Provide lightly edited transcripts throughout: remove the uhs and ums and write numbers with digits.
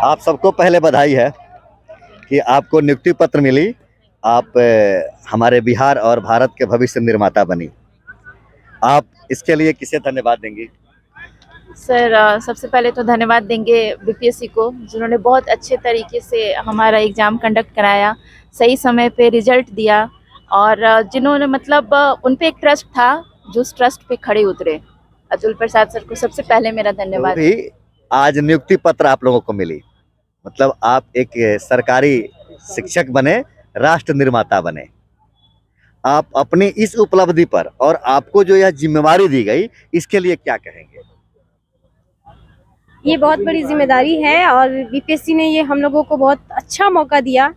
आप सबको पहले बधाई है कि आपको नियुक्ति पत्र मिली। आप हमारे बिहार और भारत के भविष्य निर्माता बनी। आप इसके लिए किसे धन्यवाद देंगी? सर सबसे पहले तो धन्यवाद देंगे बीपीएससी को, जिन्होंने बहुत अच्छे तरीके से हमारा एग्ज़ाम कंडक्ट कराया, सही समय पे रिजल्ट दिया और जिन्होंने मतलब उन पे एक ट्रस्ट था, जो उस ट्रस्ट पे खड़े उतरे। अतुल प्रसाद सर को सबसे पहले मेरा धन्यवाद। भी आज नियुक्ति पत्र आप लोगों को मिली, मतलब आप एक सरकारी शिक्षक बने, राष्ट्र निर्माता बने। आप अपनी इस उपलब्धि पर और आपको जो यह जिम्मेवारी दी गई, इसके लिए क्या कहेंगे? ये बहुत बड़ी जिम्मेदारी है और बीपीएससी ने ये हम लोगों को बहुत अच्छा मौका दिया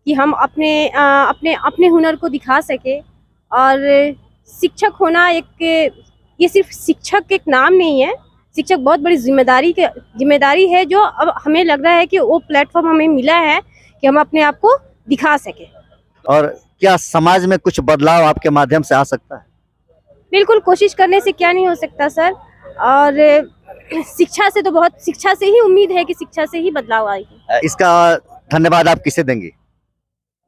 कि हम अपने हुनर को दिखा सके। और शिक्षक होना ये सिर्फ शिक्षक एक नाम नहीं है, शिक्षक बहुत बड़ी जिम्मेदारी है, जो अब हमें लग रहा है कि वो प्लेटफॉर्म हमें मिला है कि हम अपने आप को दिखा सके। और क्या समाज में कुछ बदलाव आपके माध्यम से आ सकता है? बिल्कुल, कोशिश करने से क्या नहीं हो सकता सर। और शिक्षा से ही उम्मीद है कि शिक्षा से ही बदलाव आएगी। इसका धन्यवाद आप किसे देंगे?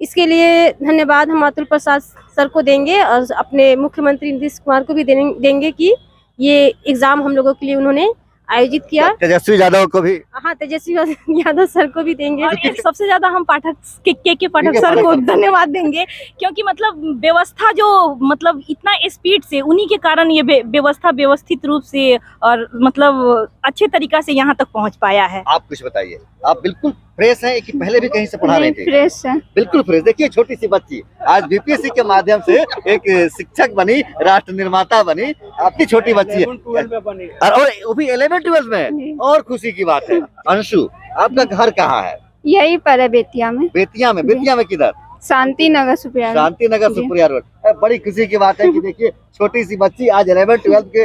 इसके लिए धन्यवाद हम अतुल प्रसाद सर को देंगे और अपने मुख्यमंत्री नीतीश कुमार को भी देंगे कि ये एग्जाम हम लोगों के लिए उन्होंने आयोजित किया। तेजस्वी यादव को भी? हाँ, तेजस्वी यादव सर को भी देंगे। और सबसे ज्यादा हम के पाठक सर को धन्यवाद देंगे, क्योंकि मतलब व्यवस्था जो मतलब इतना स्पीड से, उन्हीं के कारण ये व्यवस्था व्यवस्थित रूप से और मतलब अच्छे तरीका से यहाँ तक पहुँच पाया है। आप कुछ बताइए, आप बिल्कुल फ्रेश हैं कि पहले भी कहीं से पढ़ा रहे थे? फ्रेश है, बिल्कुल फ्रेश। देखिए, छोटी सी बच्ची आज बीपीएससी के माध्यम से एक शिक्षक बनी, राष्ट्र निर्माता बनी। आपकी छोटी बच्ची है और वो भी 11-12 में, और खुशी की बात है। अंशु, आपका घर कहाँ है? यही पर है, बेतिया में। बेतिया में? बेतिया में किधर? शांति नगर सुप्रिया। शांति नगर सुप्रिया रोड। बड़ी खुशी की बात है कि देखिए, छोटी सी बच्ची आज 11-12 के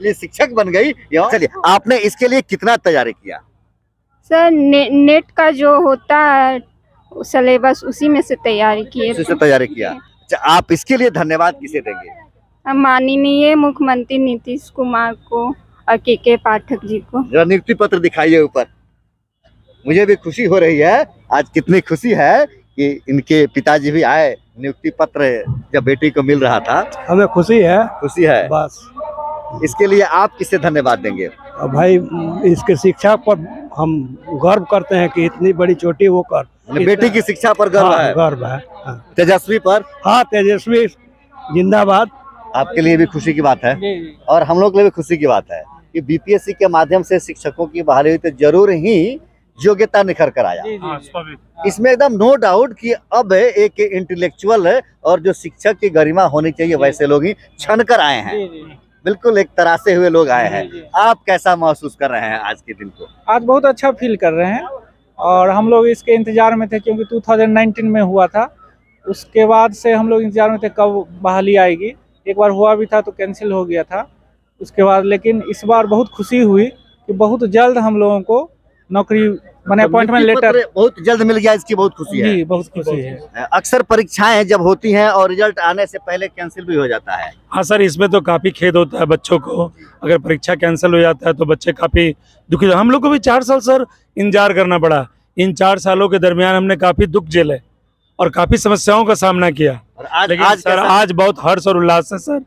लिए शिक्षक बन गई। चलिए, आपने इसके लिए कितना तैयारी किया? सर नेट का जो होता है सिलेबस, उसी में से तैयारी की है। उसी से तैयारी किया। अच्छा, आप इसके लिए धन्यवाद किसे देंगे? माननीय मुख्यमंत्री नीतीश कुमार को और के पाठक जी को। जरा नियुक्ति पत्र दिखाइए ऊपर। मुझे भी खुशी हो रही है। आज कितनी खुशी है कि इनके पिताजी भी आए। नियुक्ति पत्र जब बेटी को मिल रहा था, हमें खुशी है। खुशी है बस। इसके लिए आप किसे धन्यवाद देंगे? भाई, इसके शिक्षा पर हम गर्व करते हैं कि इतनी बड़ी चोटी वो कर। बेटी की शिक्षा पर गर्व है? गर्व है। हाँ। तेजस्वी पर? हाँ, तेजस्वी जिंदाबाद। आपके लिए भी खुशी की बात है और हम लोग के लिए भी खुशी की बात है कि बीपीएससी के माध्यम से शिक्षकों की बहाली हुई, तो जरूर ही योग्यता निखर कर आया। इसमें एकदम नो डाउट कि अब एक इंटेलेक्चुअल और जो शिक्षक की गरिमा होनी चाहिए, वैसे लोग ही छन कर आए हैं। बिल्कुल एक तरासे हुए लोग आए हैं। आप कैसा महसूस कर रहे हैं आज के दिन को? आज बहुत अच्छा फील कर रहे हैं और हम लोग इसके इंतजार में थे, क्योंकि 2019 में हुआ था। उसके बाद से हम लोग इंतजार में थे कब बहाली आएगी। एक बार हुआ भी था तो कैंसिल हो गया था उसके बाद, लेकिन इस बार बहुत खुशी हुई कि बहुत जल्द हम लोगों को नौकरी माने अपॉइंटमेंट लेटर बहुत जल्द मिल गया। इसकी बहुत खुशी है। जी, बहुत खुशी है। अक्सर परीक्षाएं जब होती हैं और रिजल्ट आने से पहले कैंसिल भी हो जाता है। हाँ सर, इसमें तो काफ़ी खेद होता है बच्चों को। अगर परीक्षा कैंसिल हो जाता है तो बच्चे काफ़ी दुखी। हम लोग को भी 4 साल सर इंतजार करना पड़ा। इन 4 सालों के दरमियान हमने काफ़ी दुख झेले और काफ़ी समस्याओं का सामना किया। और लेकिन सर आज बहुत हर्ष और उल्लास है सर।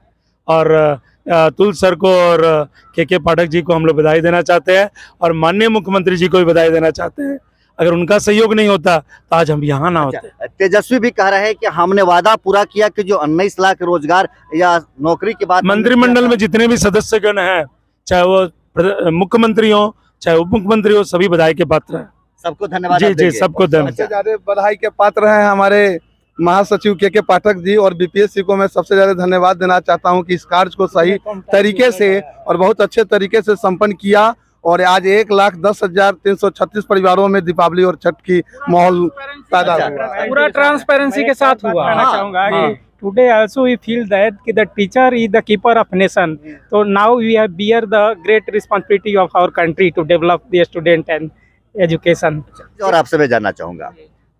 और अतुल सर को और के पाठक जी को हम लोग बधाई देना चाहते हैं और माननीय मुख्यमंत्री जी को भी बधाई देना चाहते हैं। अगर उनका सहयोग नहीं होता तो आज हम यहाँ ना होते। तेजस्वी भी कह रहे हैं कि हमने वादा पूरा किया कि जो 19 लाख रोजगार या नौकरी के बाद मंत्रिमंडल में जितने भी सदस्यगण हैं, चाहे वो मुख्यमंत्री हो चाहे उप मुख्यमंत्री हो, सभी बधाई के पात्र हैं। सबको धन्यवाद। जी जी, सबको धन्यवाद। सबसे ज्यादा बधाई के पात्र हैं हमारे महासचिव के पाठक जी, और बीपीएससी को मैं सबसे ज्यादा धन्यवाद देना चाहता हूं कि इस कार्य को सही तरीके से और बहुत अच्छे तरीके से संपन्न किया। और आज 1,10,336 परिवारों में दीपावली और छठ की माहौल पैदा हुआ। पूरा ट्रांसपेरेंसी के साथ हुआ। कहना चाहूंगा कि today also we feel that कि the teacher is the keeper of nation. तो now we have bear the great responsibility of our country to develop the student and education. और आपसे मैं जानना चाहूंगा,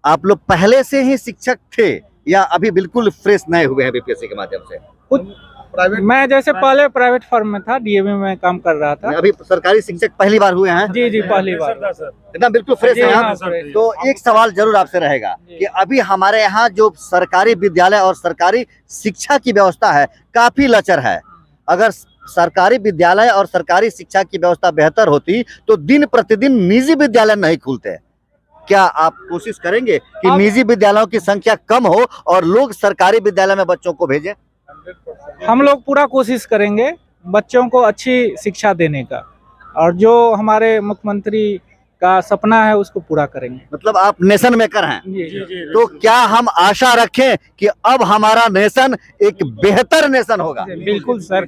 आप लोग पहले से ही शिक्षक थे या अभी बिल्कुल फ्रेश नए हुए हैं बीपीएससी के माध्यम से? प्राइवेट मैं जैसे पहले प्राइवेट फर्म में था, डीएवी में काम कर रहा था। अभी सरकारी शिक्षक पहली बार हुए हैं? जी पहली बार। एकदम बिल्कुल फ्रेश है आप। तो एक सवाल जरूर आपसे रहेगा कि अभी हमारे यहाँ जो सरकारी विद्यालय और सरकारी शिक्षा की व्यवस्था है काफी लचर है। अगर सरकारी विद्यालय और सरकारी शिक्षा की व्यवस्था बेहतर होती तो दिन प्रतिदिन निजी विद्यालय नहीं खुलते। क्या आप कोशिश करेंगे कि निजी विद्यालयों की संख्या कम हो और लोग सरकारी विद्यालय में बच्चों को भेजें? हम लोग पूरा कोशिश करेंगे बच्चों को अच्छी शिक्षा देने का, और जो हमारे मुख्यमंत्री का सपना है उसको पूरा करेंगे। मतलब आप नेशन मेकर हैं। तो क्या हम आशा रखें कि अब हमारा नेशन एक बेहतर नेशन होगा? बिल्कुल सर,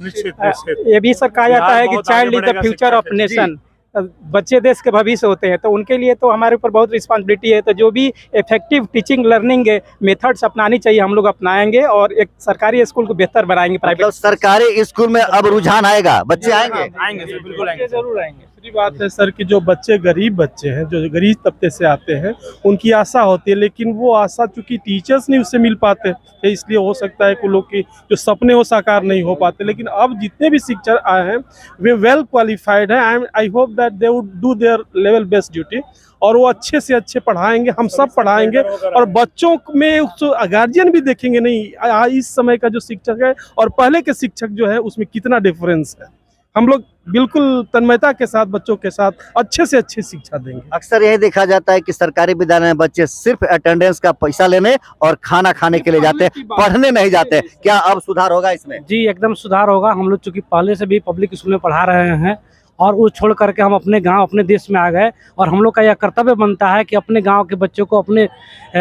ये भी सर कहा जाता है कि child is the future of nation. बच्चे देश के भविष्य होते हैं, तो उनके लिए तो हमारे ऊपर बहुत रिस्पांसिबिलिटी है। तो जो भी इफेक्टिव टीचिंग लर्निंग मेथड्स अपनानी चाहिए हम लोग अपनाएंगे और एक सरकारी स्कूल को बेहतर बनाएंगे। प्राइवेट मतलब सरकारी स्कूल में अब रुझान आएगा, बच्चे आएंगे? आएंगे सर, बिल्कुल आएंगे, जरूर आएंगे। दूसरी बात है सर कि जो बच्चे गरीब बच्चे हैं, जो गरीब तबके से आते हैं, उनकी आशा होती है, लेकिन वो आशा चूंकि टीचर्स नहीं उससे मिल पाते, तो इसलिए हो सकता है कि लोग की जो सपने वो साकार नहीं हो पाते। लेकिन अब जितने भी शिक्षक आए हैं वे वेल क्वालिफाइड हैं। I hope that they would do their level best duty, और वो अच्छे से अच्छे पढ़ाएंगे, हम सब पढ़ाएंगे, और बच्चों में गार्जियन भी देखेंगे नहीं इस समय का जो शिक्षक है और पहले के शिक्षक जो है उसमें कितना डिफरेंस है। हम लोग बिल्कुल तन्मयता के साथ बच्चों के साथ अच्छे से अच्छी शिक्षा देंगे। अक्सर यही देखा जाता है कि सरकारी विद्यालय में बच्चे सिर्फ अटेंडेंस का पैसा लेने और खाना खाने के लिए जाते हैं, पढ़ने नहीं जाते। क्या अब सुधार होगा इसमें? जी एकदम सुधार होगा। हम लोग चूंकि पहले से भी पब्लिक स्कूल में पढ़ा रहे हैं और वो छोड़ करके हम अपने गांव अपने देश में आ गए, और हम लोग का यह कर्तव्य बनता है कि अपने गांव के बच्चों को, अपने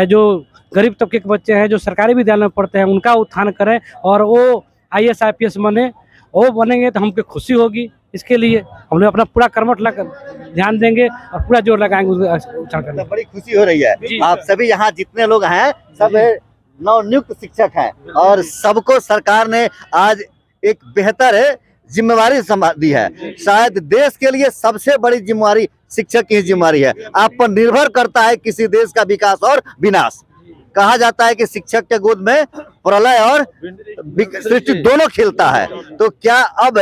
जो गरीब तबके के बच्चे हैं जो सरकारी विद्यालय में पढ़ते हैं, उनका उत्थान करें और वो IAS IPS बने। वो बनेंगे तो हमको खुशी होगी। इसके लिए हम लोग अपना पूरा कर्मठ लगा ध्यान देंगे और पूरा जोर लगाएंगे। बड़ी खुशी हो रही है। आप सभी यहाँ जितने लोग हैं सब नवनियुक्त शिक्षक हैं और सबको सरकार ने आज एक बेहतर जिम्मेवारी दी है। शायद देश के लिए सबसे बड़ी जिम्मेवारी शिक्षक की जिम्मेवारी है। आप पर निर्भर करता है किसी देश का विकास और विनाश। कहा जाता है कि शिक्षक के गोद में प्रलय और सृष्टि दोनों खिलता है। तो क्या अब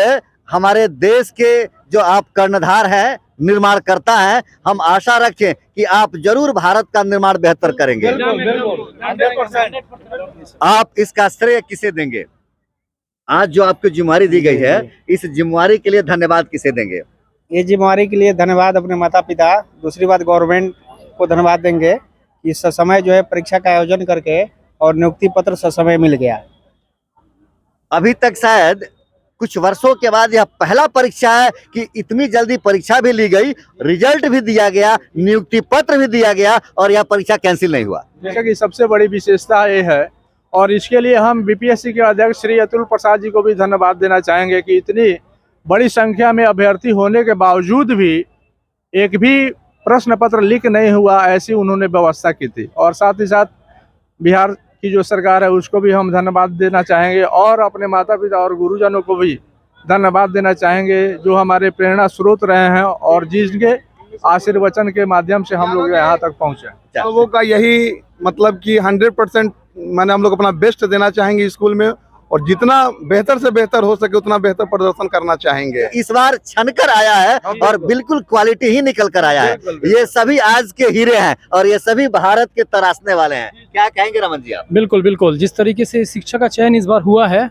हमारे देश के जो आप कर्णधार हैं, निर्माण करता है, हम आशा रखें कि आप जरूर भारत का निर्माण बेहतर करेंगे। आप इसका श्रेय किसे देंगे? आज जो आपको जिम्मेवारी दी गई है, इस जिम्मेवारी के लिए धन्यवाद किसे देंगे? ये जिम्मेवारी के लिए धन्यवाद अपने माता पिता, दूसरी बात गवर्नमेंट को धन्यवाद देंगे। इस समय जो है परीक्षा का आयोजन करके और नियुक्ति पत्र समय मिल गया। अभी तक शायद कुछ वर्षों के बाद यह पहला परीक्षा है कि इतनी जल्दी परीक्षा भी ली गई, रिजल्ट भी दिया गया, नियुक्ति पत्र भी दिया गया और यह परीक्षा कैंसिल नहीं हुआ। शिक्षा की सबसे बड़ी विशेषता ये है, और इसके लिए हम BPSC के अध्यक्ष श्री अतुल प्रसाद जी को भी धन्यवाद देना चाहेंगे कि इतनी बड़ी संख्या में अभ्यर्थी होने के बावजूद भी एक भी प्रश्न पत्र लीक नहीं हुआ, ऐसी उन्होंने व्यवस्था की थी। और साथ ही साथ बिहार की जो सरकार है उसको भी हम धन्यवाद देना चाहेंगे, और अपने माता पिता और गुरुजनों को भी धन्यवाद देना चाहेंगे जो हमारे प्रेरणा स्रोत रहे हैं और जिनके आशीर्वचन के माध्यम से हम लोग यहाँ तक पहुँचे। लोगों का यही मतलब कि 100% मैंने हम लोग अपना बेस्ट देना चाहेंगे स्कूल में, और जितना बेहतर से बेहतर हो सके उतना बेहतर प्रदर्शन करना चाहेंगे। इस बार छनकर आया है और बिल्कुल क्वालिटी ही निकल कर आया है। ये सभी आज के हीरे हैं और ये सभी भारत के तराशने वाले हैं। क्या कहेंगे रमन जी आप? बिल्कुल बिल्कुल, जिस तरीके से शिक्षा का चयन इस बार हुआ है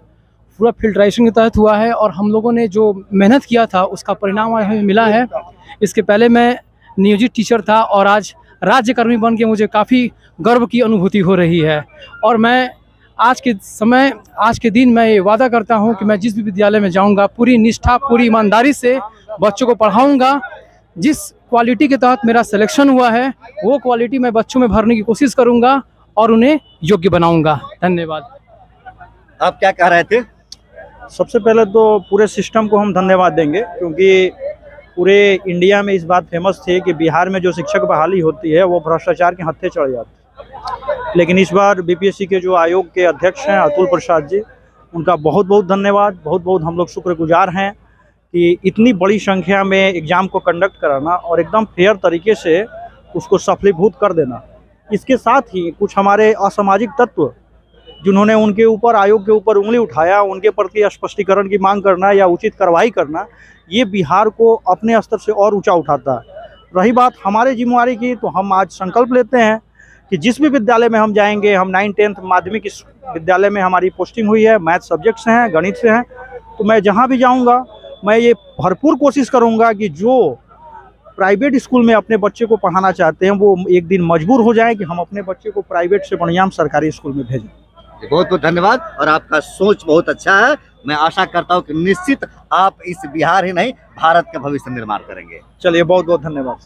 पूरा फिल्ट्रेशन के तहत हुआ है, और हम लोगों ने जो मेहनत किया था उसका परिणाम हमें मिला है। इसके पहले मैं नियोजित टीचर था और आज राज्यकर्मी बन के मुझे काफ़ी गर्व की अनुभूति हो रही है। और मैं आज के दिन मैं ये वादा करता हूं कि मैं जिस भी विद्यालय में जाऊंगा पूरी निष्ठा पूरी ईमानदारी से बच्चों को पढ़ाऊंगा। जिस क्वालिटी के तहत मेरा सिलेक्शन हुआ है वो क्वालिटी मैं बच्चों में भरने की कोशिश करूंगा और उन्हें योग्य बनाऊंगा। धन्यवाद। आप क्या कह रहे थे? सबसे पहले तो पूरे सिस्टम को हम धन्यवाद देंगे, क्योंकि पूरे इंडिया में इस बात फेमस थी कि बिहार में जो शिक्षक बहाली होती है वो भ्रष्टाचार के हत्थे चढ़ जाती है। लेकिन इस बार BPSC के जो आयोग के अध्यक्ष हैं अतुल प्रसाद जी, उनका बहुत बहुत धन्यवाद, बहुत बहुत हम लोग शुक्रगुजार हैं कि इतनी बड़ी संख्या में एग्ज़ाम को कंडक्ट कराना और एकदम फेयर तरीके से उसको सफलीभूत कर देना। इसके साथ ही कुछ हमारे असामाजिक तत्व जिन्होंने उनके ऊपर, आयोग के ऊपर उंगली उठाया, उनके प्रति स्पष्टीकरण की मांग करना या उचित कार्रवाई करना, ये बिहार को अपने स्तर से और ऊंचा उठाता है। रही बात हमारे जिम्मेवारी की, तो हम आज संकल्प लेते हैं कि जिस भी विद्यालय में हम जाएंगे, हम 9-10 माध्यमिक इस विद्यालय में हमारी पोस्टिंग हुई है, मैथ सब्जेक्ट से हैं, गणित से हैं, तो मैं जहाँ भी जाऊँगा मैं ये भरपूर कोशिश करूँगा कि जो प्राइवेट स्कूल में अपने बच्चे को पढ़ाना चाहते हैं वो एक दिन मजबूर हो जाएं कि हम अपने बच्चे को प्राइवेट से बढ़िया हम सरकारी स्कूल में भेजें। बहुत बहुत धन्यवाद, और आपका सोच बहुत अच्छा है। मैं आशा करता हूँ कि निश्चित आप इस बिहार ही नहीं भारत का भविष्य निर्माण करेंगे। चलिए, बहुत बहुत धन्यवाद।